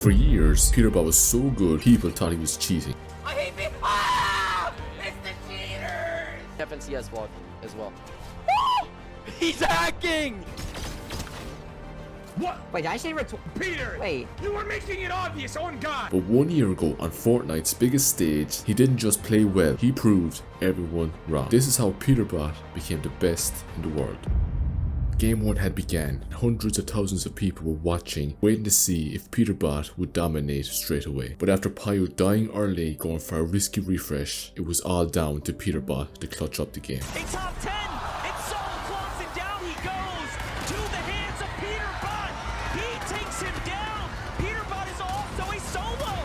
For years, Peterbot was so good, people thought he was cheating. I hate me. Ah! It's the cheaters! FNCS vlog as well. He's hacking! What? Wait, did I say Peter! Wait. You were making it obvious, on God! But 1 year ago, on Fortnite's biggest stage, he didn't just play well, he proved everyone wrong. This is how Peterbot became the best in the world. Game 1 had begun, and hundreds of thousands of people were watching, waiting to see if Peterbot would dominate straight away. But after Pio dying early, going for a risky refresh, it was all down to Peterbot to clutch up the game. A top 10! It's so close and down he goes! To the hands of Peterbot! He takes him down! Peterbot is also a solo!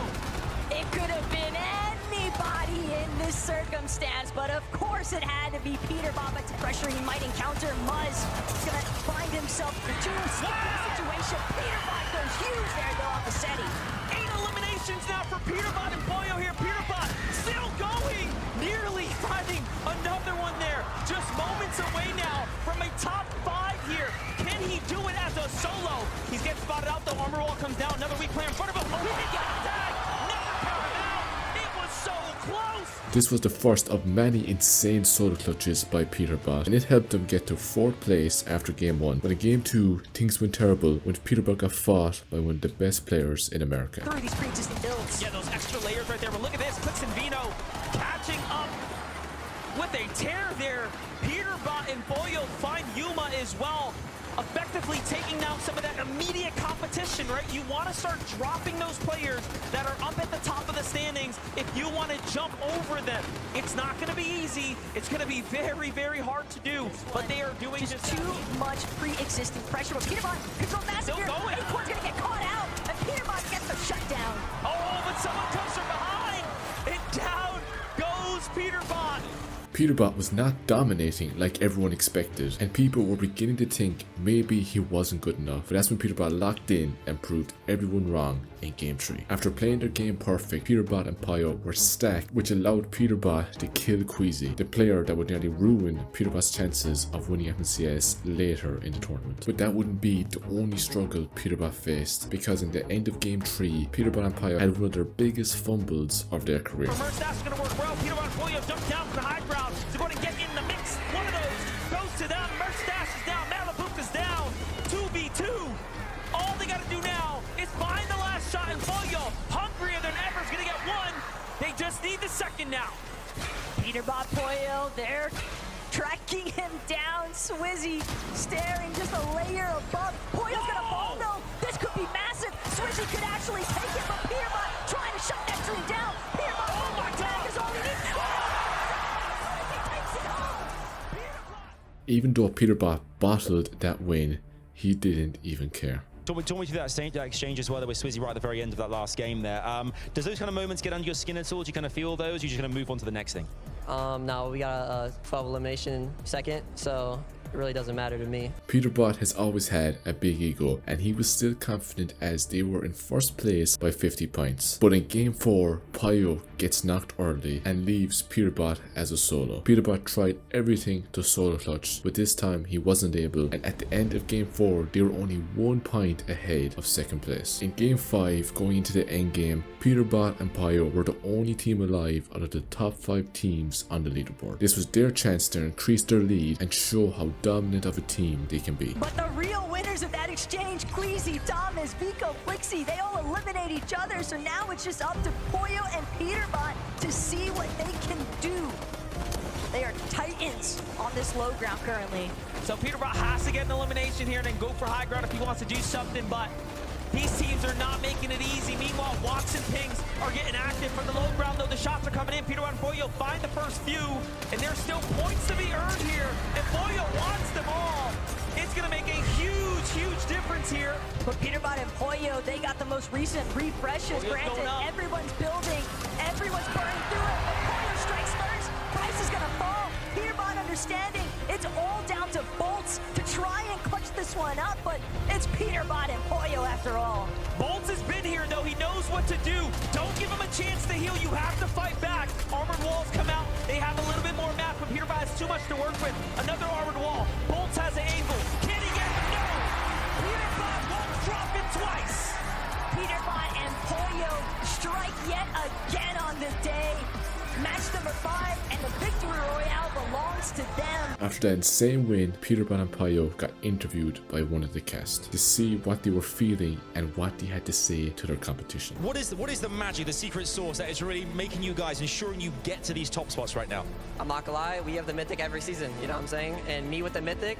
It could have been anybody in this circumstance, but of course it had to be Peterbot. But pressure he might encounter, Muzz is gonna find himself in a situation. Peterbot goes huge there though off the SETI. 8 eliminations now for Peterbot and Boyo here. Peterbot still going! Nearly finding another one there. Just moments away now from a top 5 here. Can he do it as a solo? He's getting spotted out though. Armor wall comes down. Another weak player in front of him. Oh, he did get a tag! Never counted out! It was so close! This was the first of many insane solo clutches by Peterbot, and it helped them get to 4th place after game 1. But in game 2, things went terrible when Peterbot got fought by one of the best players in America. Through these pre-existing builds. Yeah, those extra layers right there. But look at this. Clicks and Vino catching up with a tear there. Peterbot and Boyo find Yuma as well. Effectively taking down some of that immediate competition, right? You want to start dropping those players that are up at the top of the standings if you want to jump over them. It's not going to be easy. It's going to be very, very hard to do, but they are doing Just too much pre-existing pressure. But Peterbot control massive Still here. going. Acorn's gonna get caught out, and Peterbot gets the shutdown. Oh, but someone comes from behind, and down goes Peterbot. Peterbot was not dominating like everyone expected, and people were beginning to think maybe he wasn't good enough. But that's when Peterbot locked in and proved everyone wrong in game 3. After playing their game perfect, Peterbot and Pio were stacked, which allowed Peterbot to kill Queasy, the player that would nearly ruin Peterbot's chances of winning FNCS later in the tournament. But that wouldn't be the only struggle Peterbot faced, because in the end of game 3, Peterbot and Pio had one of their biggest fumbles of their career. First, that's going to work well. Peterbot and Boyo jump down from the high ground to go and get in the mix. One of those goes to them. Merstash is down. Malibuka's down. 2v2. All they got to do now is find the last shot, and Boyo, hungrier than ever, is going to get one. They just need the second now. Peterbot, Boyo, they're tracking him down. Swizzy staring just a layer above. Boyo's gonna fall though. This could be massive. Swizzy could actually take it, but Peterbot trying to shut that tree down. Peterbot, Oh my God. is all he needs. Swizzy takes it home. Even though Peterbot bottled that win, he didn't even care. Talk me through that exchange as well. There was Swizzy right at the very end of that last game there. Does those kind of moments get under your skin at all? Do you kind of feel those? You're just going to move on to the next thing? No, we got a 12 elimination second, so it really doesn't matter to me. Peterbot has always had a big ego, and he was still confident as they were in 1st place by 50 points. But in game 4, Pio gets knocked early and leaves Peterbot as a solo. Peterbot tried everything to solo clutch, but this time he wasn't able, and at the end of game 4, they were only 1 point ahead of 2nd place. In game 5, going into the end game, Peterbot and Pio were the only team alive out of the top 5 teams on the leaderboard. This was their chance to increase their lead and show how dominant of a team they can be. But the real winners of that exchange, Queasy, Thomas, Vico, Flixie, they all eliminate each other. So now it's just up to Boyo and Peterbot to see what they can do. They are titans on this low ground currently. So Peterbot has to get an elimination here and then go for high ground if he wants to do something, but these teams are not making it easy. Meanwhile, Watson Pings are getting active from the low ground, though the shots are coming in. Peterbot and Boyo find the first few, and there's still points to be earned here, and Boyo wants them all. It's going to make a huge, huge difference here. But Peterbot and Boyo, they got the most recent refreshes. Boyo's Granted, going up. everyone's building, everyone's burning through it, but Boyo strikes first. Price is going to fall. Peterbot understanding it's all down to Bolts to try and clutch this one up, but it's Peterbot and Boyo after all. Bolts has been here, though. He knows what to do. Don't give him a chance to heal. You have to fight back. Armored walls come out. They have a little bit more map, but Peterbot has too much to work with. Another armored wall. Bolts has an angle. Can he get it? No! Peterbot won't drop it twice. Peterbot and number 5, and the victory royale belongs to them. After that insane win, Peterbot and Payo got interviewed by one of the cast to see what they were feeling and what they had to say to their competition. What is the magic, the secret sauce that is really making you guys, ensuring you get to these top spots right now? I'm not gonna lie, we have the Mythic every season, you know what I'm saying? And me with the Mythic,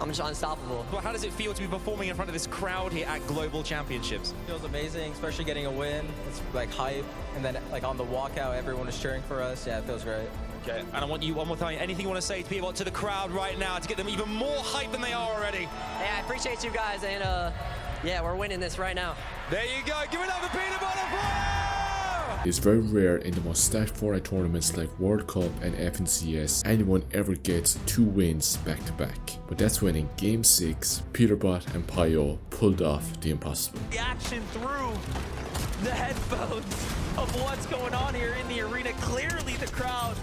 I'm just unstoppable. Well, how does it feel to be performing in front of this crowd here at Global Championships? Feels amazing, especially getting a win. It's like hype, and then like on the walkout, everyone is cheering for us. Yeah, it feels great. Okay, and I want you one more time, anything you want to say to Peterbot, to the crowd right now to get them even more hype than they are already? Hey, I appreciate you guys, and yeah, we're winning this right now. There you go, give it up for Peterbot and Payo! It's very rare in the most stacked Fortnite tournaments like World Cup and FNCS anyone ever gets 2 wins back to back. But that's when in Game 6, Peterbot and Payo pulled off the impossible. The action through the headphones of what's going on here in the arena. Clearly the crowd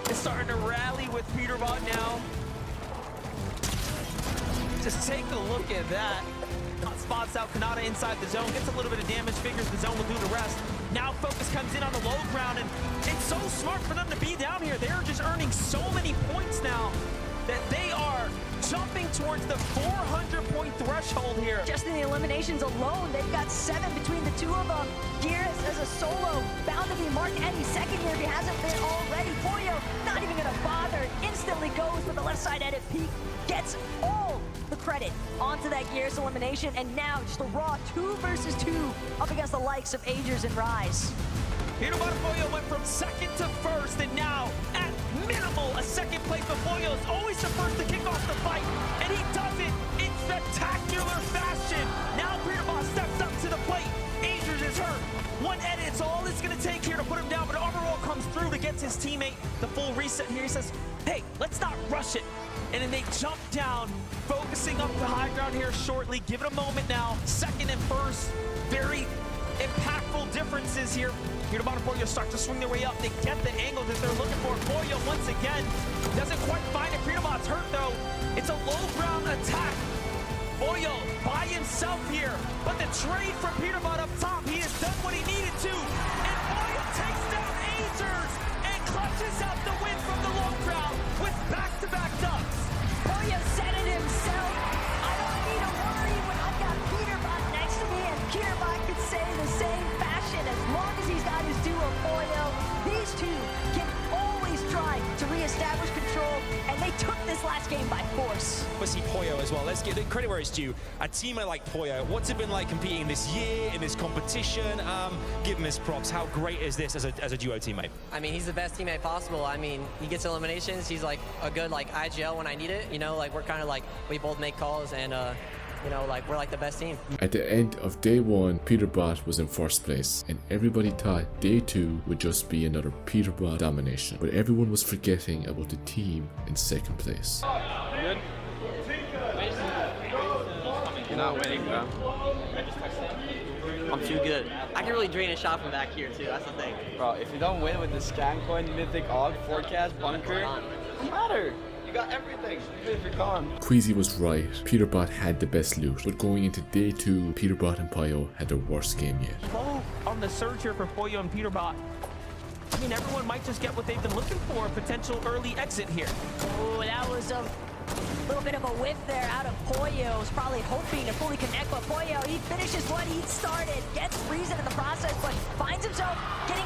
is starting to rally with Peterbot now. Just take a look at that. Spots out Kanata inside the zone, gets a little bit of damage, figures the zone will do the rest. Now focus comes in on the low ground, and it's so smart for them to be down here. They're just earning so many points now that they are jumping towards the 400-point threshold here. Just in the eliminations alone, they've got 7 between the two of them. Gears as a solo, bound to be marked any second here if he hasn't been already. Poyo not even gonna bother, instantly goes with the left side edit peak, gets all the credit onto that Gears elimination, and now just a raw 2 versus 2 up against the likes of Agers and Rise. Peterbot and Poyo went from second to first, and now at minimal a second place, but Poyo is always the first to kick off the fight, and he does it in spectacular fashion. Now Peterbot steps up to the plate. Agers is hurt. One edit, it's all it's going to take here to put him down, but Armor Roll comes through to get his teammate the full reset here. He says, hey, let's not rush it. And then they jump down, focusing up the high ground here shortly. Give it a moment now. Second and first, very impactful differences here. Peterbot and Poyo start to swing their way up. They get the angle that they're looking for. Poyo once again doesn't quite find it. Peterbot's hurt though. It's a low ground attack. Poyo by himself here, but the trade from Peterbot up top, he has done what he needed to, and Poyo takes down Agers and clutches out the win from the low ground with back-to-back dubs. Poyo said it himself. I don't need to worry when I've got Peterbot next to me, and Peterbot could say the same fashion. As long as he's got his duo Poyo, these two can always try to reestablish control, and they took this last game by force. Obviously Poyo as well, let's give the credit where it's due. A teammate like Poyo, what's it been like competing this year in this competition? Give him his props. How great is this as a duo teammate? I mean, he's the best teammate possible. I mean, he gets eliminations. He's like a good like IGL when I need it. You know, like we're kind of like, we both make calls, and you know, like we're like the best team. At the end of day 1, Peterbot was in first place, and everybody thought day 2 would just be another Peterbot domination. But everyone was forgetting about the team in second place. Good? You're not winning, bro. I'm too good. I can really drain a shot from back here too, that's the thing. Bro, if you don't win with the scan coin, mythic, og, forecast, bunker, it doesn't matter. You got everything, even if you're gone. Queasy was right. Peterbot had the best loot, but going into day 2, Peterbot and Payo had their worst game yet. Low on the surge here for Poyo and Peterbot. I mean, everyone might just get what they've been looking for, a potential early exit here. Oh, that was a little bit of a whiff there out of Poyo. Was probably hoping to fully connect, but Poyo, he finishes what he started, gets reason in the process, but finds himself getting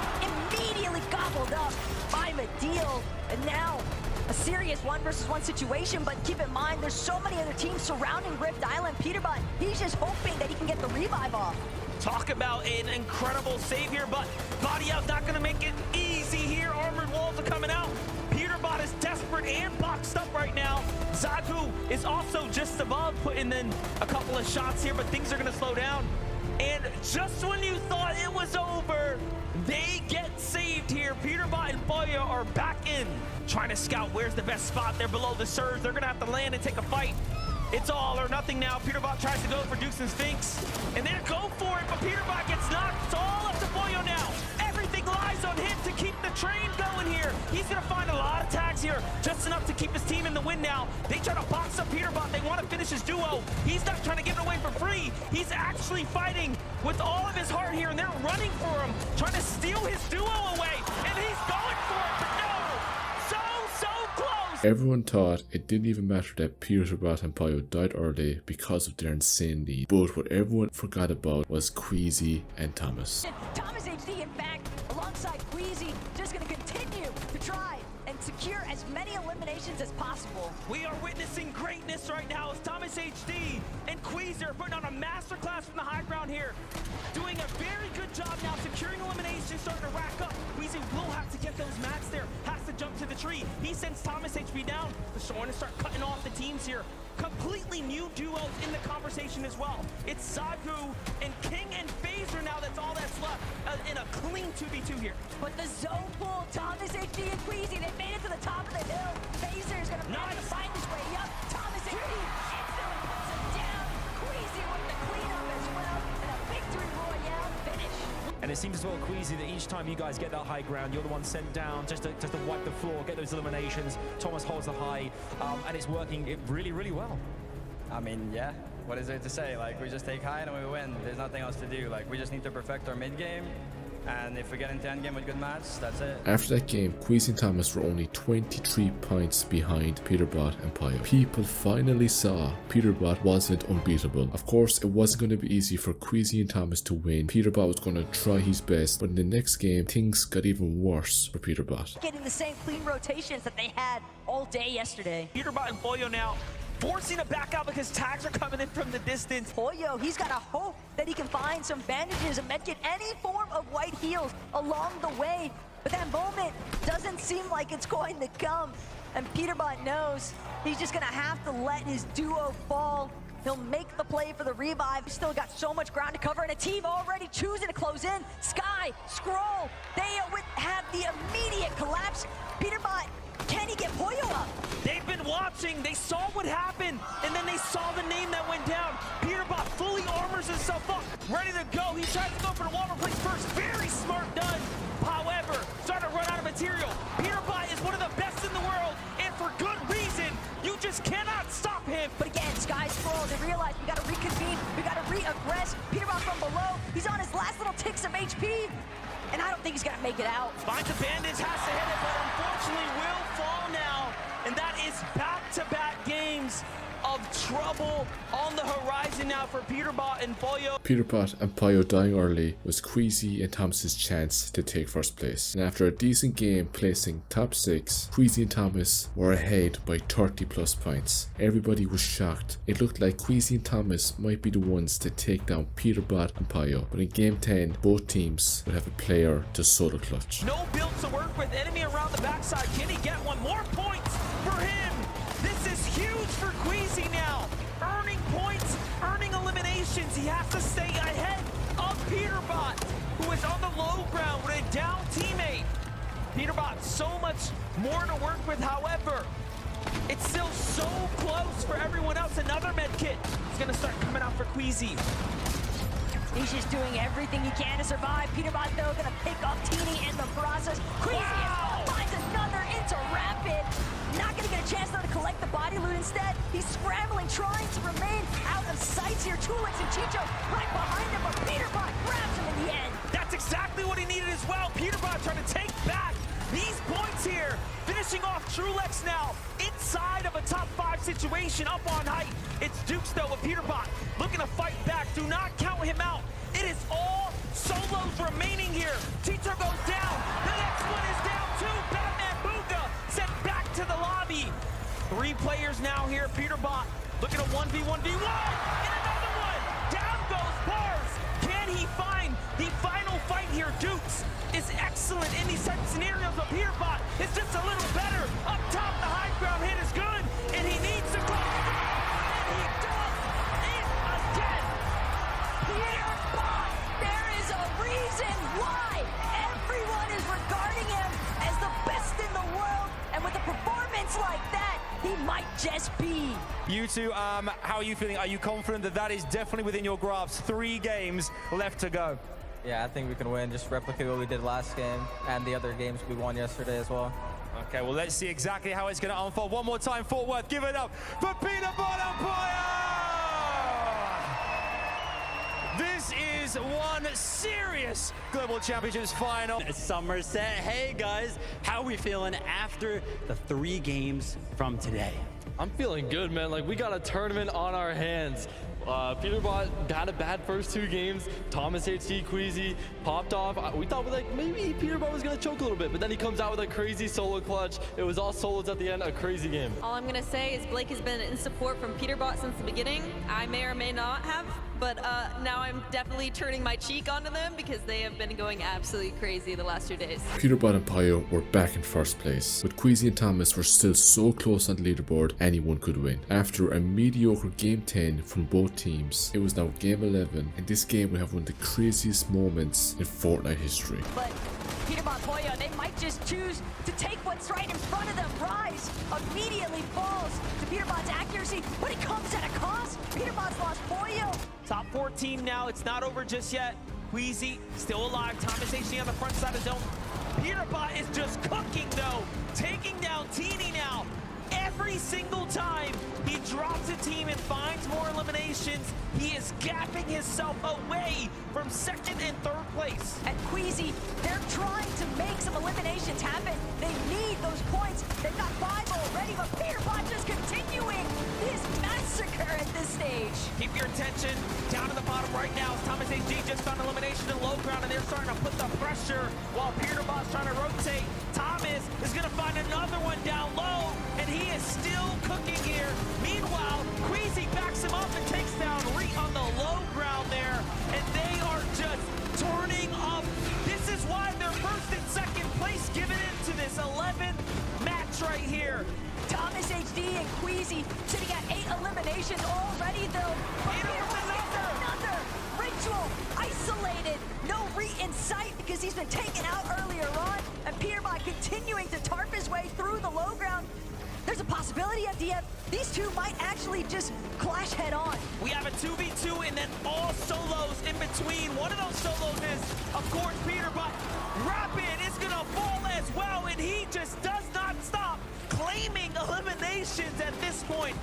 immediately gobbled up by Medeal. And now a serious 1 versus 1 situation, but keep in mind, there's so many other teams surrounding Rift Island. Peterbot, he's just hoping that he can get the revive off. Talk about an incredible save here, but Body Out's not going to make it easy here. Armored walls are coming out. Peterbot is desperate and boxed up right now. Zagu is also just above, putting in a couple of shots here, but things are going to slow down. And just when you thought it was over, they get saved here. Peterbot and Poyo are back in, trying to scout where's the best spot. They're below the surge. They're going to have to land and take a fight. It's all or nothing now. Peterbot tries to go for Dukes and Sphinx, and they're go for it, but Peterbot gets knocked. It's all up to Poyo now. Everything lies on him to keep the train going here. He's going to find a lot of tags here, just enough to keep his team in the win now. They try to box up Peterbot. They want to finish his duo. He's not trying to give it away for free. He's actually fighting with all of his heart here, and they're running for him, trying to steal his duo away, and he's going for it. Everyone thought it didn't even matter that Peterbot and Poyo died early because of their insane lead, but what everyone forgot about was Queasy and Thomas. Thomas HD, in fact, alongside Queasy, just going to continue to try and secure as many eliminations as possible. We are witnessing greatness right now as Thomas HD and Queasy are putting on a masterclass from the high ground here. Doing a very good job now securing eliminations, starting to rack up. Queasy will have to get those mats there, has to jump to the tree. He sends Thomas HB down. They're starting to start cutting off the teams here. Completely new duos in the conversation as well. It's Zagu and King and Phaser now, that's all that's left in a clean 2v2 here. But the zone pull, Thomas HD and Queasy, they made it to the top of the hill. Phaser is going to find his way up. Thomas HD instantly puts him down. Queasy with the cleanup as well, and a victory royale finish. And it seems as well, Queasy, that each time you guys get that high ground, you're the one sent down just to wipe the floor, get those eliminations. Thomas holds the high, and it's working really, really well. I mean, yeah. What is there to say? Like, we just take high and we win. There's nothing else to do. Like, we just need to perfect our mid game. And if we get into endgame with good matches, that's it. After that game, Queasy and Thomas were only 23 points behind Peterbot and Poyo. People finally saw Peterbot wasn't unbeatable. Of course, it wasn't going to be easy for Queasy and Thomas to win. Peterbot was going to try his best, but in the next game, things got even worse for Peterbot. Getting the same clean rotations that they had all day yesterday. Peterbot and Boyo now forcing to back out because tags are coming in from the distance. Poyo, he's got to hope that he can find some bandages, a medkit, any form of white heals along the way. But that moment doesn't seem like it's going to come. And Peterbot knows he's just going to have to let his duo fall. He'll make the play for the revive. He's still got so much ground to cover, and a team already choosing to close in. Sky, Scroll, they have the immediate collapse. Peterbot, can he get Poyo up? They've been watching, they saw what happened, and then they saw the name that went down. Peterbot fully armors himself up, ready to go. He tries to go for the wall replace first. Very smart done. However, starting to run out of material. Peterbot is one of the best in the world, and for good reason. You just cannot stop him. But again, Sky, Scroll, they realize we got to reconvene, we got to re-aggress. Peterbot from below, he's on his last little ticks of HP, and I don't think he's going to make it out. Finds a bandage, has to hit it, but unfortunately will fall now. And that is back-to-back games of trouble on the horizon now for Peterbot and Boyo. Peterbot and Poyo dying early was Queasy and Thomas's chance to take first place. And after a decent game placing top 6, Queasy and Thomas were ahead by 30 plus points. Everybody was shocked. It looked like Queasy and Thomas might be the ones to take down Peterbot and Poyo. But in game 10, both teams would have a player to solo clutch. No build to work with, enemy around the backside. Can he get one? More points for him. This is huge for Queasy now. Earning points, earning eliminations. He has to stay ahead of Peterbot, who is on the low ground with a down teammate. Peterbot, so much more to work with. However, it's still so close for everyone else. Another med kit is going to start coming out for Queasy. He's just doing everything he can to survive. Peterbot, though, going to pick off Teeny in the process. Queasy finds another into Rapid. Not going to get a chance, though, to collect the body loot. Instead, he's scrambling, trying to remain out of sight here. Tulix and Chicho right behind him, but Peterbot grabs him in the end. That's exactly what he needed as well. Peterbot trying to take back these points here. Finishing off Trulex now inside of a top 5 situation up on height. It's Dukes though with Peterbot looking to fight back. Do not count him out. It is all solos remaining here. Chicho goes down. The next one is down too. Batman Booga sent back to the lobby. 3 players now here. Peterbot looking at 1v1v1. And another one. Down goes Bars. Can he find the final fight here? Dukes is excellent in these type of scenarios, but Peterbot is just a little better. Up top, the high ground hit is good, and he needs to go. And he does it again. Peterbot, there is a reason why everyone is regarding him as the best in the world, and with a performance like that, he might just be. You two, how are you feeling? Are you confident that that is definitely within your grasp? 3 games left to go. Yeah, I think we can win. Just replicate what we did last game and the other games we won yesterday as well. Okay, well, let's see exactly how it's going to unfold. One more time, Fort Worth. Give it up for Peterbot and Poyo! This is is one serious Global Championships final. Somerset, hey guys, how are we feeling after the 3 games from today? I'm feeling good, man. Like, we got a tournament on our hands. Peterbot had a bad first 2 games. Thomas HD Queasy popped off. We thought like maybe Peterbot was gonna choke a little bit, but then he comes out with a crazy solo clutch. It was all solos at the end, a crazy game. All I'm gonna say is Blake has been in support from Peterbot since the beginning. I may or may not have, but now I'm definitely turning my cheek onto them because they have been going absolutely crazy the last 2 days. Peterbot and Pio were back in first place, but Queasy and Thomas were still so close on the leaderboard anyone could win. After a mediocre game 10 from both teams, it was now game 11, and this game will have one of the craziest moments in Fortnite history. But Peterbot Poyo, they might just choose to take what's right in front of them. Rise immediately falls to Peterbot's accuracy, but it comes at a cost. Peterbot's lost Poyo. Top 14 now. It's not over just yet. Queasy still alive. Thomas HD on the front side of zone. Peterbot is just cooking though. Taking down Teeny now. Every single time he drops a team and finds more eliminations, he is gapping himself away from second and third place. At Queasy, they're trying to make some eliminations happen. They need those points. They've got 5 already, but Peterbot just continuing his massacre at this stage. Keep your attention down to the bottom right now. Thomas HD just found elimination in low ground, and they're starting to put the pressure while Peterbot's trying to rotate. Thomas is going to find another one down low, and he is still cooking here. Meanwhile, Queasy backs him up and takes down Reet on the low ground there, and they are just turning up. This is why they're first and second place, giving into this 11th match right here. Thomas HD and Queasy sitting at 8 eliminations already, though. Another Ritual isolated. No Reet in sight because he's been taken out earlier on, and Peterbot continuing to tarp his way through the low ground. There's a possibility, FDF, these two might actually just clash head on. We have a 2v2 and then all solos in between. One of those solos is, of course, Peterbot. Rapid is gonna fall as well, and he just does not stop claiming eliminations at this point.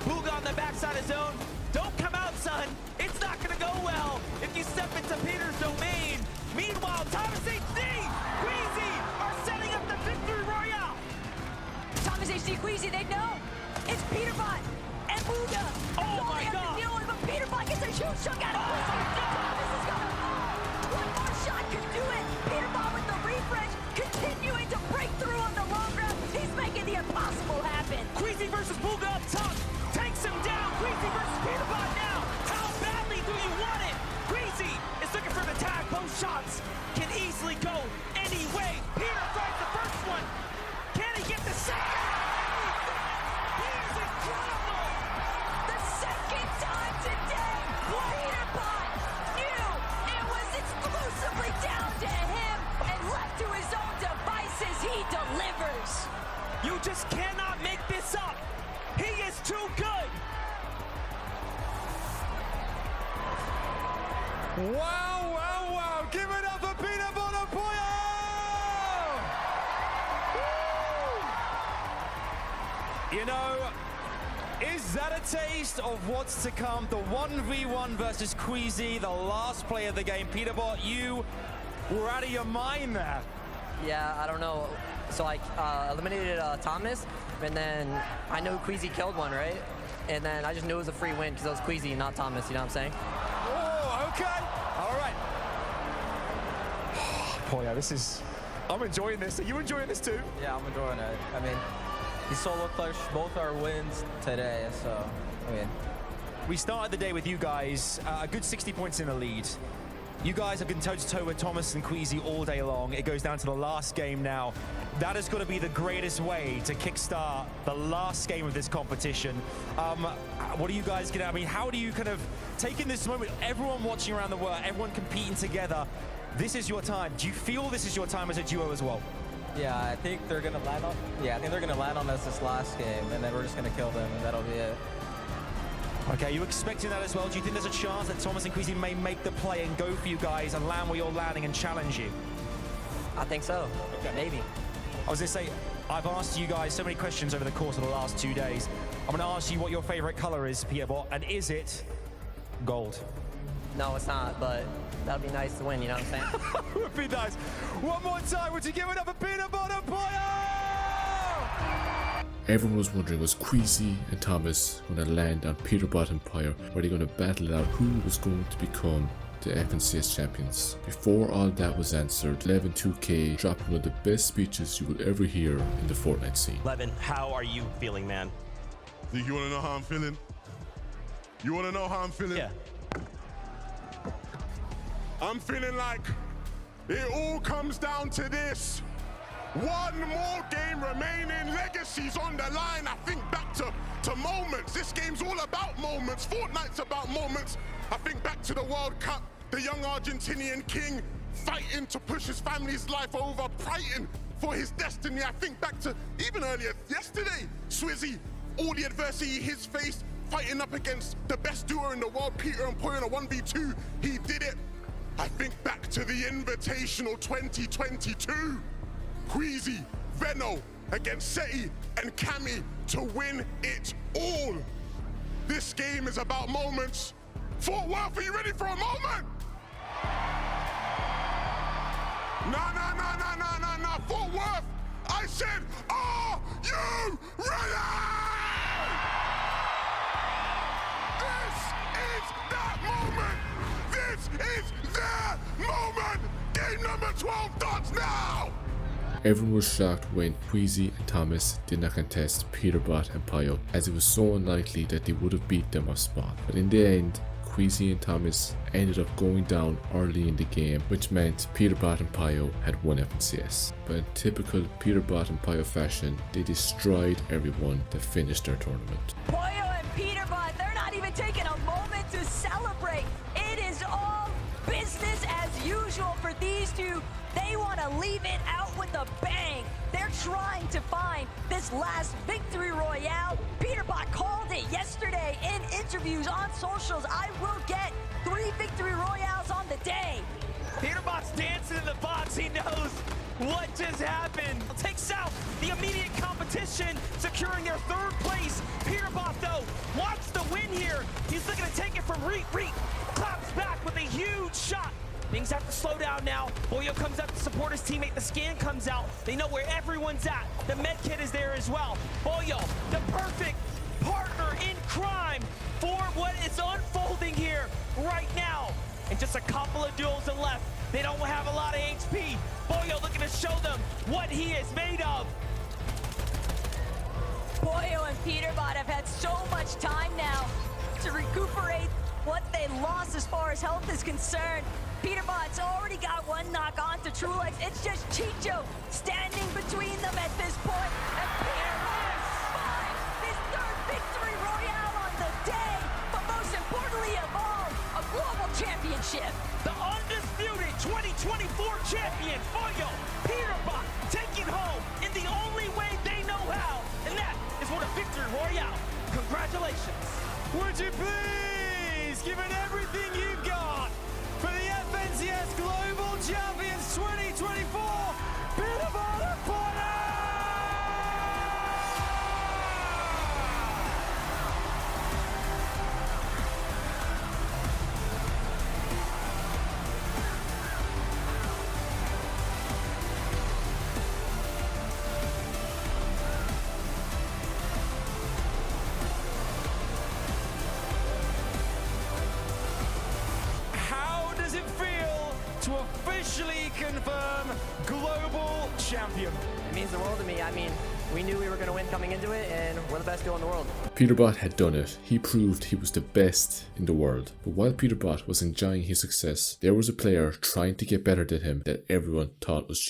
Booga on the backside of zone. Don't come out, son. It's not gonna go well if you step into Peter's domain. Meanwhile, Thomas HD, Queasy are setting up the victory royale. Thomas HD, Queasy, they know. It's Peterbot and Booga. Oh my God. To deal with, but Peterbot gets a huge chunk out of Queasy. Thomas is gonna fall. One more shot can do it. Peterbot with the refresh, continuing to break through on the long ground. He's making the impossible happen. Queasy versus Booga up top. Takes him down. Queasy versus Peterbot now. How badly do you want it? Queasy is looking for the tag. Both shots can easily go any way. Peter finds the first one. Can he get the second? He is incredible. The second time today, Peterbot knew it was exclusively down to him, and left to his own devices, he delivers. You just cannot make this up. He is too good. Wow, wow, wow. Give it up for Peterbot and Poyo! You know, is that a taste of what's to come? The 1v1 versus Queasy, the last play of the game. Peterbot, you were out of your mind there. Yeah, I don't know. So I eliminated Thomas, and then I know Queasy killed one, right? And then I just knew it was a free win because it was Queasy, not Thomas, you know what I'm saying? Oh, okay. All right. Poyo, this is... I'm enjoying this. Are you enjoying this too? Yeah, I'm enjoying it. I mean, the solo clutch, both our wins today, so, I mean. We started the day with you guys, a good 60 points in the lead. You guys have been toe-to-toe with Thomas and Queasy all day long. It goes down to the last game now. That has got to be the greatest way to kickstart the last game of this competition. What are you guys going to... I mean, how do you kind of take in this moment, everyone watching around the world, everyone competing together, this is your time. Do you feel this is your time as a duo as well? Yeah, I think they're going to land on... Yeah, I think they're going to land on us this last game, and then we're just going to kill them, and that'll be it. Okay, you expecting that as well? Do you think there's a chance that Thomas and Queasy may make the play and go for you guys and land where you're landing and challenge you? I think so. Okay. Maybe. I was going to say, I've asked you guys so many questions over the course of the last 2 days. I'm going to ask you what your favorite color is, Peterbot, and is it gold? No, it's not, but that'd be nice to win, you know what I'm saying? It would be nice. One more time, would you give it up for Peterbot and Poyo? Everyone was wondering, was Queasy and Thomas going to land on Peterbot and Pyre? Were they going to battle it out who was going to become the FNCS champions? Before all that was answered, Levin2k dropped one of the best speeches you will ever hear in the Fortnite scene. Levin, how are you feeling, man? Think you want to know how I'm feeling? You want to know how I'm feeling? Yeah. I'm feeling like it all comes down to this. One more game remaining, legacies on the line. I think back to moments. This game's all about moments. Fortnite's about moments. I think back to the World Cup, the young Argentinian king fighting to push his family's life over, fighting for his destiny. I think back to even earlier yesterday, Swizzy, all the adversity he's faced, fighting up against the best duo in the world, Peter and Poyo in a 1v2. He did it. I think back to the Invitational 2022. Queasy, Veno against Seti and Cammy to win it all. This game is about moments. Fort Worth, are you ready for a moment? Nah. Fort Worth, I said, are you ready? This is that moment. This is their moment. Game number 12 starts now. Everyone was shocked when Queasy and Thomas did not contest Peterbot and Pyro, as it was so unlikely that they would have beat them off spawn. But in the end, Queasy and Thomas ended up going down early in the game, which meant Peterbot and Pyro had won FNCS. But in typical Peterbot and Pyro fashion, they destroyed everyone that finished their tournament. Poyo and Peterbot, they're not even taking a moment to celebrate. It is all business as usual for these two. They want to leave it out with a bang. They're trying to find this last victory royale. Peterbot called it yesterday in interviews on socials. I will get 3 victory royales on the day. Peterbot's dancing in the box. He knows what just happened. Takes out the immediate competition, securing their 3rd place. Peterbot, though, wants the win here. He's looking to take it from Reek. Claps back with a huge shot. Things have to slow down now. Poyo comes up to support his teammate. The scan comes out. They know where everyone's at. The med kit is there as well. Poyo, the perfect partner in crime for what is unfolding here right now. And just a couple of duels are left. They don't have a lot of HP. Poyo looking to show them what he is made of. Poyo and Peterbot have had so much time now to recuperate what they lost as far as health is concerned. Peterbot's already got one knock on to Trulex. It's just Chicho standing between them at this point. And Peterbot finds his 3rd victory royale on the day, but most importantly of all, a global championship. The undisputed 2024 champion, Poyo, Peterbot, taking home in the only way they know how, and that is with a victory royale. Congratulations. Would you please give it everything you've got for the FNCS Global Champions 2024, Peterbot and Poyo! To officially confirm global champion. It means the world to me. I mean, we knew we were going to win coming into it, and we're the best duo in the world. Peterbot had done it. He proved he was the best in the world. But while Peterbot was enjoying his success, there was a player trying to get better than him that everyone thought was cheating.